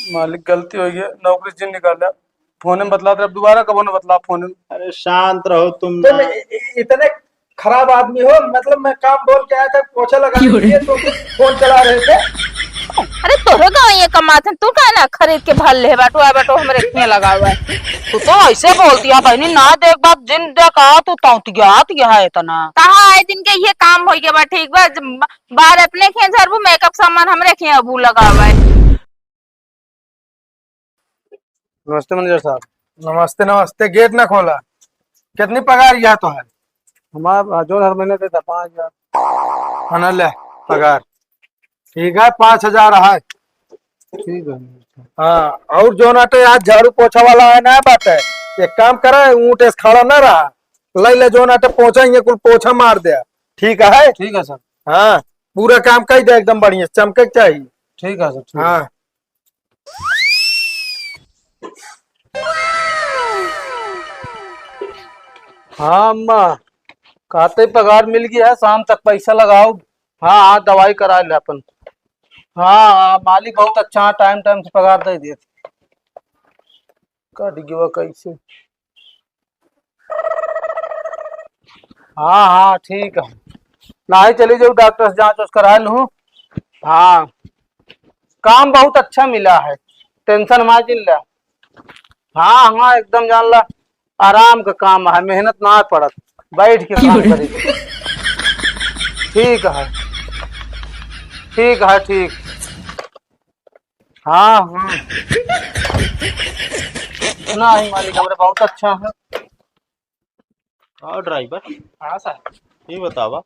मालिक गलती हो गई, नौकरी से निकाला। फोन में बतला, अब दोबारा कब ने बतला फोन में। अरे शांत रहो तुम तुम ना। इतने खराब आदमी हो? मतलब मैं काम बोल के आया था पोछा लगाने के लिए, तो फोन चला रहे थे। अरे तोहे गाँव ये कमाते तू का ना खरीद के भल ले बाटो आ बाटो हमरे खिया लगा हुआ है। तू तो ऐसे बोलती है बहनी, ना देख बात जिन देखा तू तौतिया है इतना। कहा आए दिन के ये काम हो गया बा ठीक बा बाहर अपने खिया झरबू मेकअप सामान हमरे खिया अबू लगा हुआ है। नमस्ते मैनेजर साहब। नमस्ते नमस्ते। गेट ना खोला। कितनी पगार यह तो है? हमारा जो हर महीने देता 5,000। हाँ ले पगार। ठीक है, 5,000 है। ठीक है। हाँ, और जो नाटे आज झाड़ू पोछा वाला है ना, बात है एक काम करे, ऊँट ऐसे खड़ा ना रहा, ले ले जो नाटे पोछा कुल पोछा मार दे। ठीक है? ठीक है सर। हाँ, पूरा काम कर दे एकदम बढ़िया, चमके चाहिए। ठीक है सर। ठीक है। हाँ हाँ अम्मा, कहते ही पगार मिल गया है, शाम तक पैसा लगाओ। हाँ हाँ, दवाई करा ले अपन। हाँ हाँ, मालिक बहुत अच्छा है, टाइम टाइम से पगार दे देते। कट गया कैसे? हाँ हाँ ठीक है। ना ही चली जाऊ, डॉक्टर से जांच वाच करा लूँ। हाँ, काम बहुत अच्छा मिला है, टेंशन मत चिल्ला। हाँ हाँ एकदम जान ला, आराम का काम है, मेहनत ना पड़त, बैठ के काम करी। ठीक है, ठीक है, ठीक। हाँ हाँ, ना ही मालिक हमारे बहुत अच्छा है। हाँ ड्राइवर, हाँ सर। ये बतावा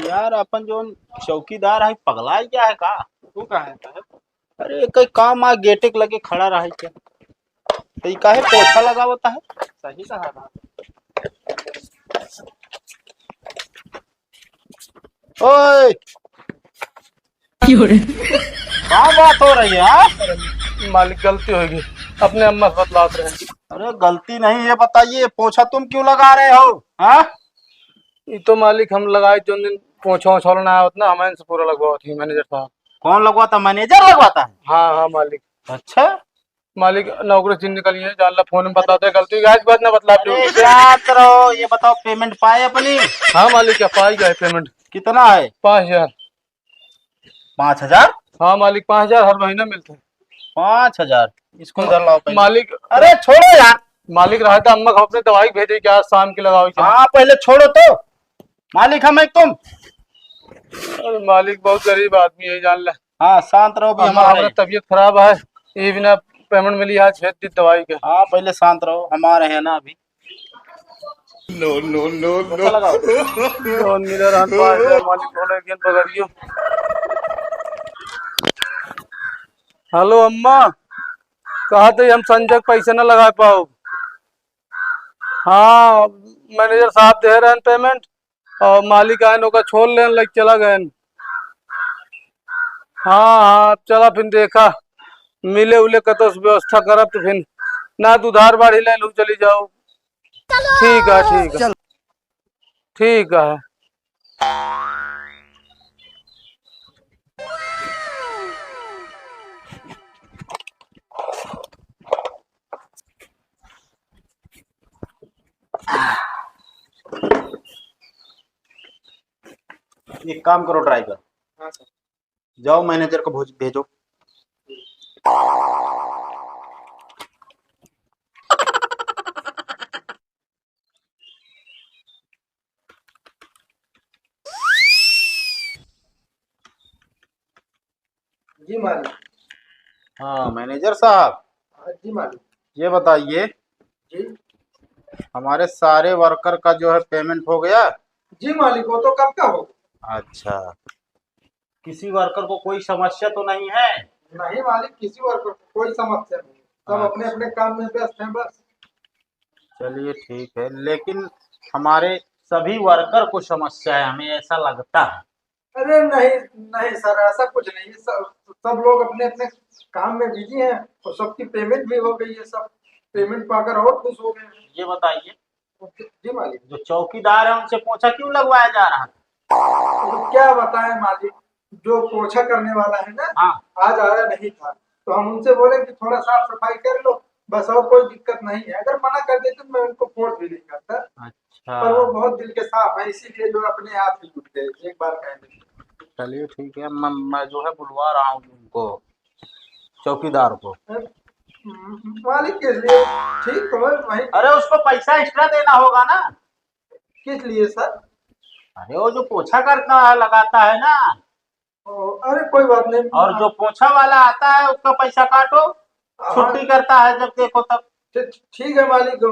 यार, अपन जो चौकीदार है पगला क्या है का? तू कहाँ है? अरे कई काम आ गेटे के लगे खड़ा रहा है क्या? तो काहे पोछा लगावता है? सही कहा था। ओए क्या बात हो रही है हाँ? मालिक गलती होगी, अपने अम्मा से बतलाते रहे। अरे गलती नहीं, ये बताइए पोछा तुम क्यों लगा रहे हो? हाँ, ये तो मालिक हम लगाए जो दिन पोछा छोड़ना आया उतना हमारे से पूरा लगवा थी मैनेजर साहब। कौन लगवाता? मैनेजर लगवाता है? हाँ हाँ मालिक। अच्छा, मालिक नौकरी से निकली है, जान ला फोन में बताते हैं, गलती का बात ना बतला अरे शांत रहो। ये बताओ पेमेंट पाए अपनी? हाँ मालिक, क्या पाई गए पेमेंट? कितना है? 5,000। 5,000? हाँ मालिक, 5,000 हर महीने मिलते हैं। 5,000? इसको इधर लाओ पहले। मालिक, अरे छोड़ो यार। मालिक रहा था अम्मा को अपने दवाई भेजे क्या, शाम की लगाओ क्या? हाँ पहले छोड़ो तो। मालिक हम एक तुम। अरे मालिक बहुत गरीब आदमी है, जान ला। हाँ शांत रहो भी हमारा हमारे। तबीयत खराब है, ये बिना पेमेंट मिली आज भेज दी दवाई के। हाँ पहले शांत रहो, हमारे हैं ना अभी। नो नो नो नो लगाओ। और मेरा रहन 5,000 मालिक होने के पकड़ियो। हेलो अम्मा, कहा थे हम संजय पैसे न लगा पाओ। हाँ मैनेजर साहब दे रहे हैं पेमेंट, और मालिक आए नौका छोड़ लेने लग चला गए। हाँ हाँ चला, फिर देखा मिले उले का तो व्यवस्था करब, तो फिर ना तो उधार बाढ़ी ले लू, चली जाओ। ठीक है, ठीक है, ठीक है। एक काम करो ड्राइवर, हाँ सर। जाओ मैनेजर को भेजो। जी मालिक। हाँ मैनेजर साहब, जी मालिक। ये बताइए जी हमारे सारे वर्कर का जो है पेमेंट हो गया? जी मालिक, वो तो कब का हो। अच्छा, किसी वर्कर को कोई समस्या तो नहीं है? नहीं मालिक, किसी वर्कर को कोई समस्या नहीं, सब अपने अपने काम में व्यस्त हैं बस। चलिए ठीक है, लेकिन हमारे सभी वर्कर को समस्या है, हमें ऐसा लगता है। अरे नहीं नहीं सर, ऐसा कुछ नहीं है, सब लोग अपने अपने काम में बिजी हैं, और सबकी पेमेंट भी हो गई है, सब पेमेंट पाकर और खुश हो गए हैं। ये बताइए जी मालिक। जो चौकीदार है उनसे पोछा क्यों लगवाया जा रहा है? तो क्या बताएं मालिक, जो पोछा करने वाला है ना, हाँ। आज आया नहीं था, तो हम उनसे बोले कि थोड़ा साफ सफाई कर लो, बस और कोई दिक्कत नहीं है। अगर मना कर देते तो मैं उनको फोर्स भी नहीं करता, पर वो अच्छा बहुत दिल के साफ है, इसीलिए लोग अपने आप ही जुट गए एक बार कहने। चलिए ठीक है, मैं जो है बुलवा रहा हूँ उनको, चौकीदार को। मालिक के लिए ठीक तो है वही। अरे उसको पैसा एक्स्ट्रा देना होगा ना। किस लिए सर? अरे वो जो पोछा करता है, लगाता है ना, अरे कोई बात नहीं। और जो पोछा वाला आता है उसका पैसा काटो, हाँ, छुट्टी करता है जब देखो तब। ठीक है मालिक,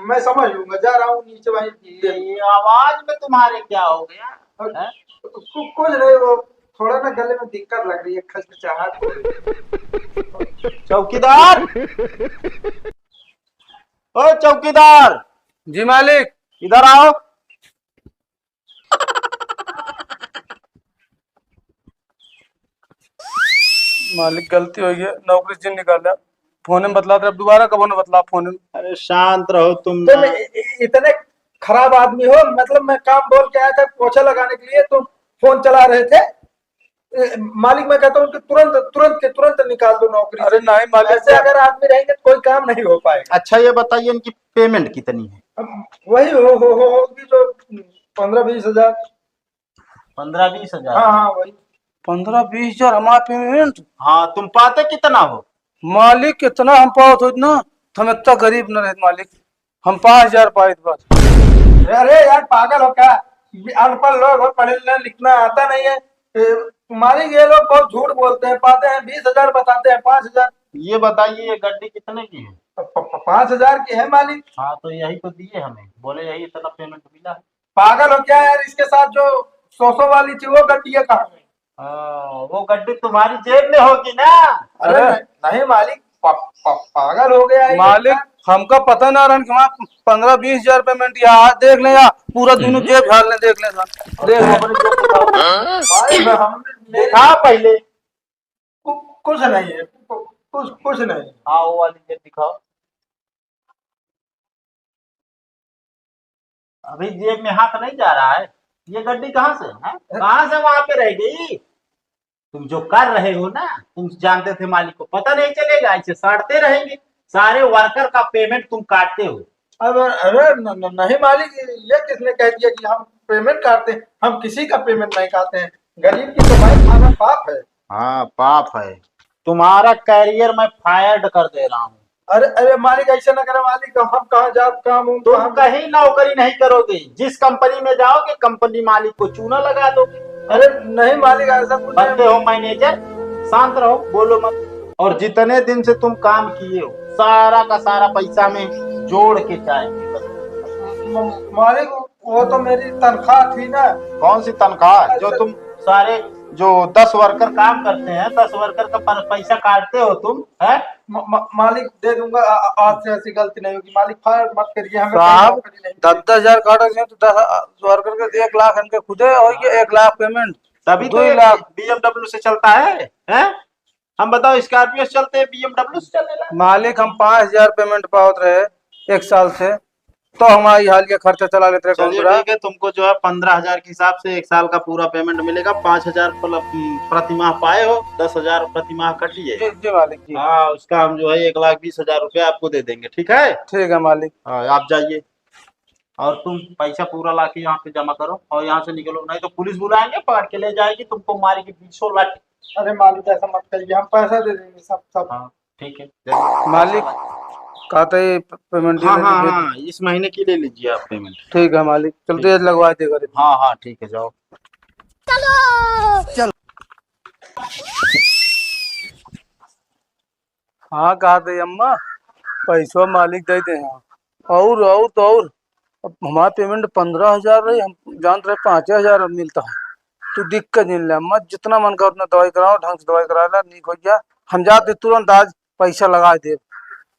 मैं समझ लूंगा, जा रहा हूँ नीचे वहीं। ये आवाज में तुम्हारे क्या हो गया है? कुछ नहीं, वो थोड़ा ना गले में दिक्कत लग रही है, खचखचाहट। चौकीदार, ओ चौकीदार, जी मालिक। इधर आओ। मालिक गलती हो गई, नौकरी से निकाला। फोन में बतला, अब दोबारा कब ने बतला फोन में। अरे शांत रहो तुम। तुम इतने खराब आदमी हो, मतलब मैं काम बोल के आया था पोछा लगाने के लिए, तुम फोन चला रहे थे। मालिक मैं कहता हूँ कि तुरंत तुरंत के तुरंत निकाल दो नौकरी अरे से। नहीं मालिक, ऐसे अगर आदमी रहेंगे तो कोई काम नहीं हो पाएगा। अच्छा ये बताइए इनकी पेमेंट कितनी है? वही होगी जो 15-20 हजार। 15-20 हजार? हाँ हाँ वही। 15-20 हजार हमारा पेमेंट? हाँ तुम पाते कितना हो? मालिक कितना हम पाओ तो इतना, हम इतना गरीब न रहे मालिक, हम 5,000 पाए बस। अरे यार पागल हो क्या? अनपढ़ लोग हो, पढ़े लिखना आता नहीं है। मालिक ये लोग बहुत झूठ बोलते हैं, पाते हैं 20 हजार, बताते हैं 5 हजार। ये बताइए ये गड्डी कितने की है? 5 हजार की है मालिक। हाँ तो यही तो दिए हमें, बोले यही इतना पेमेंट मिला है। पागल हो क्या यार? इसके साथ जो 100 वाली थी वो गड्डी है कहाँ गई? वो गड्डी तुम्हारी जेब में होगी ना। अरे नहीं मालिक, पागल हो गया है ये। मालिक हमका पता ना रहा कि वहाँ 15-20 हजार पेमेंट, या आज देख ले या पूरा दोनों जेब झाड़ ले, देख ले सर, देख अपने जेब दिखाओ। भाई, देखा पहले। कुछ नहीं है, कुछ नहीं। हाँ वो वाली जेब दिखाओ। अभी जेब में हाथ नहीं जा रहा है। ये गड्डी कहाँ से है? कहाँ से वहां पे रह गई? तुम जो कर रहे हो ना, तुम जानते थे मालिक को पता नहीं चलेगा, ऐसे साड़ते रहेंगे। सारे वर्कर का पेमेंट तुम काटते हो। अब अरे नहीं मालिक, ये किसने कह दिया कि हम पेमेंट काटते हैं? हम किसी का पेमेंट नहीं काटते हैं। गरीब की कमाई खाना पाप है। हाँ पाप है। तुम्हारा कैरियर मैं फायर्ड कर दे रहा हूँ। अरे अरे मालिक ऐसा ना करे मालिक, हम कहाँ जाब काम हूँ तुम कहीं नौकरी नहीं करोगे, जिस कंपनी में जाओगे कंपनी मालिक को चूना लगा दोगे। अरे नहीं मालिक, ऐसा कुछ बनते हो मैनेजर, शांत रहो, बोलो मत। और जितने दिन से तुम काम किए हो सारा का सारा पैसा में जोड़ के चाहेंगे। मालिक वो तो मेरी तनख्वाह थी ना। कौन सी तनख्वाह? जो तुम सारे जो 10 वर्कर काम करते हैं, 10 वर्कर का पैसा काटते हो तुम है? मालिक दे दूंगा, आज से ऐसी गलती नहीं होगी मालिक, फायर मत करिए हमें। साहब 10-10 हजार काटे तो 10 वर्कर के 1 लाख इनके खुदे, और ये 1 लाख पेमेंट, तभी तो 2 लाख। BMW से चलता है? हम बताओ स्कॉर्पियो से चलते हैं, BMW से चलेगा? मालिक हम 5,000 पेमेंट पावत रहे 1 साल से, तो हमारी हाल के खर्चा चला लेते रहे। चलिए ठीक है, तुमको जो है 15,000 के हिसाब से 1 साल का पूरा पेमेंट मिलेगा। 5,000 प्रति माह पाए हो, 10,000 प्रति माह कटिए। जी मालिक जी। हाँ उसका हम जो है 1,20,000 रुपया आपको दे देंगे, ठीक है? ठीक है मालिक। हाँ आप जाइए और तुम पैसा पूरा ला के यहाँ पे जमा करो और यहाँ से निकलो, नहीं तो पुलिस बुलाएंगे, पकड़ के ले जाएगी, तुमको मारेगी 20 लाख। अरे मालिक ऐसा मत करिए, हम पैसा दे देंगे सब। हाँ ठीक है मालिक कहते पेमेंट। हाँ इस महीने की ले लीजिए आप पेमेंट। ठीक है मालिक, चलते लगवा देगा। हाँ ठीक है, जाओ। हाँ कहते अम्मा पैसा मालिक दे दे। हाँ और तो और अब हमारा पेमेंट 15,000 रही, हम जानते रहे 5,000 मिलता है, तो दिक्कत नहीं ले अम्मा, जितना मन का उतना दवाई कराओ, ढंग से दवाई करा ला, ठीक हो गया। हम जाते तुरंत आज पैसा लगा दे।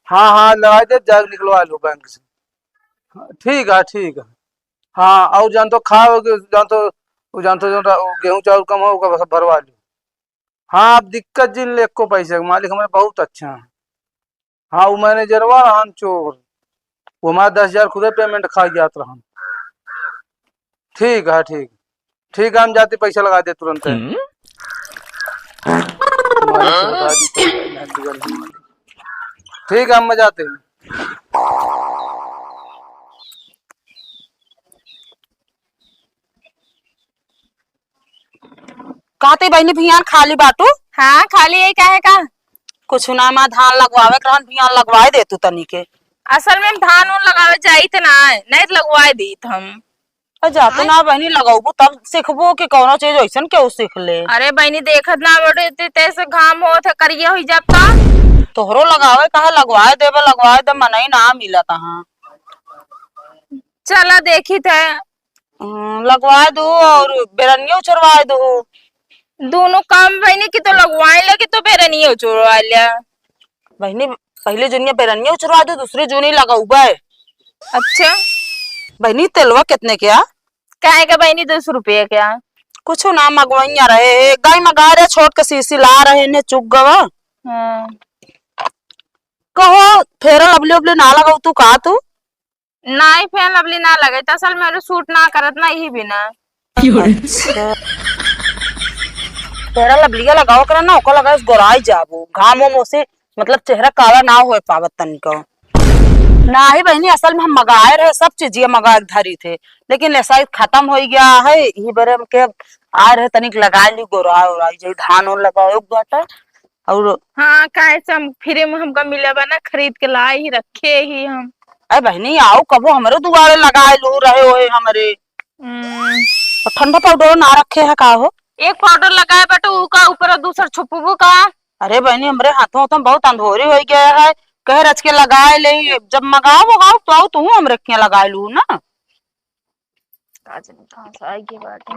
हाँ लगा दे, जाग निकलवा लो बैंक से। ठीक है ठीक है। हाँ और जानते खाओगे, जानते जो गेहूँ चावल कम होगा सब भरवा लो। हाँ अब दिक्कत जिन ले को पैसे मालिक हमारे बहुत अच्छा है। हाँ वो मैनेजरवा रहन चोर, वो हमारा 10,000 खुदे पेमेंट खा गया रहन। ठीक है ठीक है, हम जाते पैसा लगा दे तुरंत। ठीक है, हम जाते हैं। कहते बहनी भियान खाली बाटू हाँ खाली यही काहे का। कुछ ना मैं धान लगवावे के रहन भियान लगवाए दे तू तनी के। असल में हम धान उन लगावे जाई थे ना, नहीं तो लगवाए दी हम। जाते ना बहनी लगाबू तब सीखबो कि कौनो चीज ऐसन केहू सीख ले। अरे बहनी देखत ना बटे तैसे घाम होत है, करिया हो जाता। तोहरो लगावे कहा लगवाए दे मनई ना मिलत हाँ। चला देखी थे। लगवाए दो और बेरनियो चरवाए दो। दोनों काम बहनी की तो लगवाए लगे तो बेरे नहीं हो चुरवा लिया। बहनी पहले जुनिया बेरनियो चरवा दो, दूसरी जूनी लगाऊबे। अच्छा बहनी तेलवा कितने क्या? काहे का बहनी 200 रुपये क्या? कुछ ना मंगवाइया रहे गाय मंगा रहे छोट के सीसी ला रहे ने चुक गवा। हाँ। कहो फेरा लबली उबली ना लगाऊ तू का तू? नहीं फैन लवली ना लगे तो असल मेरे सूट ना करत ना यही बिना। फेरा लबलिया लगाओ करा ना ओका लगा गोराई जाबू घाम वो से मतलब चेहरा काला ना हो पावत तनिको। ना ही बहनी असल में हम मंगाए रहे सब चीज मंगा धरी थे लेकिन ऐसा खत्म हो गया है ये बरे के आ रहे तनिक लगा ली गोराई ओराई जो धान और लगाओ बाटा और। हाँ काहे से हम फ्री में हमका मिले बना खरीद के लाए ही रखे ही हम। अरे बहनी आओ कबो हमारे दुआरे लगाए लू रहे हो हमारे। और ठंडा पाउडर ना रखे है का हो? एक पाउडर लगाए बटे का ऊपर दूसरा छुपू का। अरे बहनी हमारे हाथों तो बहुत अंधोरी हो गया है कह रच के लगाए ले जब मंगाओ तो आओ तू हम रखे लगाए लू ना।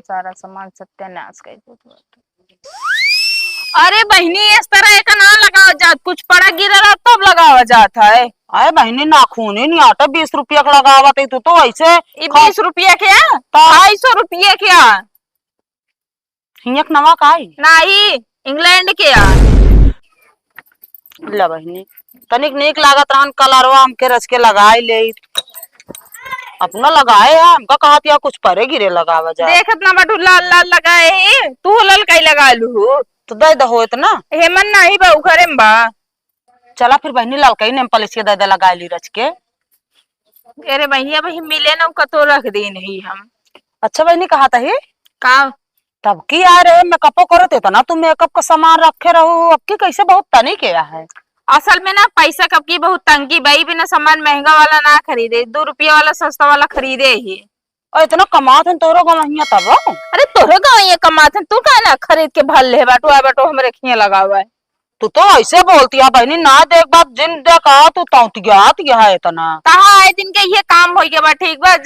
सारा सामान सत्यानाश कर। अरे बहनी इस तरह का ना लगाओ जात, कुछ पड़ा गिरा रहा तब लगावा जाता है। अरे बहनी नाखून ही नहीं आता 20 रुपया का लगावत है तू तो ऐसे 20 रुपया क्या 250 रुपया क्या? हियक नवा का नहीं इंग्लैंड क्या? ला बहनी तनिक नीक लागत रहन कलरवा हमके रच के लगाए ले अपना लगाए है हमका कहा था कुछ परे गिरे लगावा जा। देखत ना बटू लाल लाल लगाए तू लाल कई लगा लू तो दे दो इतना हेमन नहीं बा घरे में बा। चला फिर बहनी लाल कई नेम पलिस के दे लगाए ली रच के। अरे भैया भाई मिले ना कतो रख दी नहीं हम। अच्छा बहनी कहा था ही का तब की आ रहे मेकअप करते तो ना तुम मेकअप का सामान रखे रहो अब की कैसे बहुत तनी किया है। असल में ना पैसा कब की बहुत तंगी भाई बिना सामान महंगा वाला ना खरीदे 2 रुपया वाला सस्ता वाला खरीदे ही। और इतना कमात है तोरो गवहिया तब। अरे तोरे गाँव ये कमाते तू का ना खरीद के भल ले बाटो हमरे खिया लगा हुआ है। तू तो ऐसे बोलती है बहनी ना देख बात जिन देखा तू तौतियात गया है इतना। कहा आए दिन के ये काम हो गया बा ठीक बा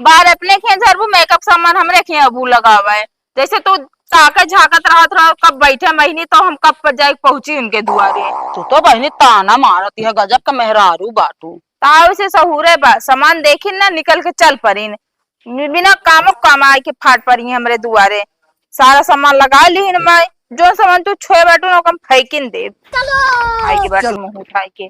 बाहर अपने खिया झरबू मेकअप सामान हमरे खिया अबू लगा हुआ है। जैसे तू ताकत झाकत रहा कब बैठे महीने तो हम कब पर जाके पहुंची उनके दुआरे। तू तो बहनी ताना मारती है गजब का मेहरारू बाटू। ताव से सहूरे बा सामान देखी ना निकल के चल पड़ी बिना कामो कमाए के फाट पड़ी हमरे दुआरे। सारा सामान लगा ली मैं जो सामान तू छोए बैठू ना कम फेंकिन दे। आई के बैठू मुंह उठाई के।